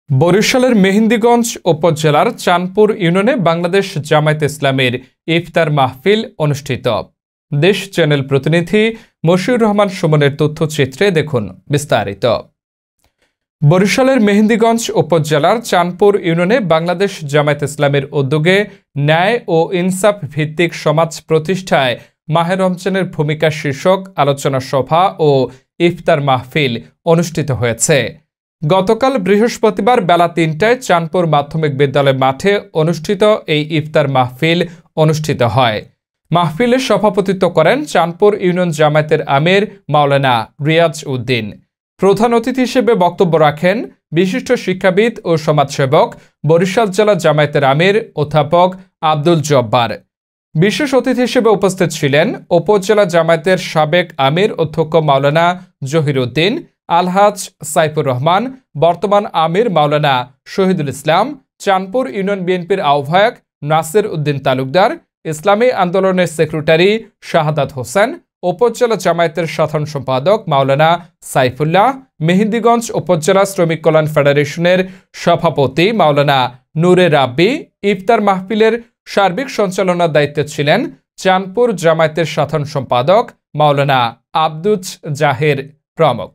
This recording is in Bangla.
বরিশালের মেহেন্দিগঞ্জ উপজেলার চাঁদপুর ইউনিয়নে বাংলাদেশ জামায়াতে ইসলামীর ইফতার মাহফিল অনুষ্ঠিত। দেশ চ্যানেল প্রতিনিধি মশিউর রহমান সুমনের তথ্যচিত্রে দেখুন বিস্তারিত। বরিশালের মেহেন্দিগঞ্জ উপজেলার চাঁদপুর ইউনিয়নে বাংলাদেশ জামায়াতে ইসলামীর উদ্যোগে ন্যায় ও ইনসাফ ভিত্তিক সমাজ প্রতিষ্ঠায় মাহে রমজানের ভূমিকা শীর্ষক আলোচনা সভা ও ইফতার মাহফিল অনুষ্ঠিত হয়েছে। গতকাল বৃহস্পতিবার বেলা ৩টায় চাঁদপুর মাধ্যমিক বিদ্যালয় মাঠে অনুষ্ঠিত এই ইফতার মাহফিল অনুষ্ঠিত হয়। মাহফিলে সভাপতিত্ব করেন চাঁদপুর ইউনিয়ন জামায়াতের আমির মাওলানা রিয়াজ উদ্দিন। প্রধান অতিথি হিসেবে বক্তব্য রাখেন বিশিষ্ট শিক্ষাবিদ ও সমাজসেবক বরিশাল জেলা জামায়াতের আমির অধ্যাপক আব্দুল জব্বার। বিশেষ অতিথি হিসেবে উপস্থিত ছিলেন উপজেলা জামায়াতের সাবেক আমির অধ্যক্ষ মাওলানা জহির উদ্দিন, আলহাজ সাইফুর রহমান, বর্তমান আমির মাওলানা শহীদুল ইসলাম, চাঁদপুর ইউনিয়ন বিএনপির আহ্বায়ক নাসির উদ্দিন তালুকদার, ইসলামী আন্দোলনের সেক্রেটারি শাহাদাত হোসেন, উপজেলা জামায়াতের সাধারণ সম্পাদক মাওলানা সাইফুল্লাহ, মেহেন্দিগঞ্জ উপজেলা শ্রমিক কল্যাণ ফেডারেশনের সভাপতি মাওলানা নূরে রাব্বি। ইফতার মাহফিলের সার্বিক সঞ্চালনার দায়িত্বে ছিলেন চাঁদপুর জামায়াতের সাধারণ সম্পাদক মাওলানা আব্দুজ জাহের প্রমুখ।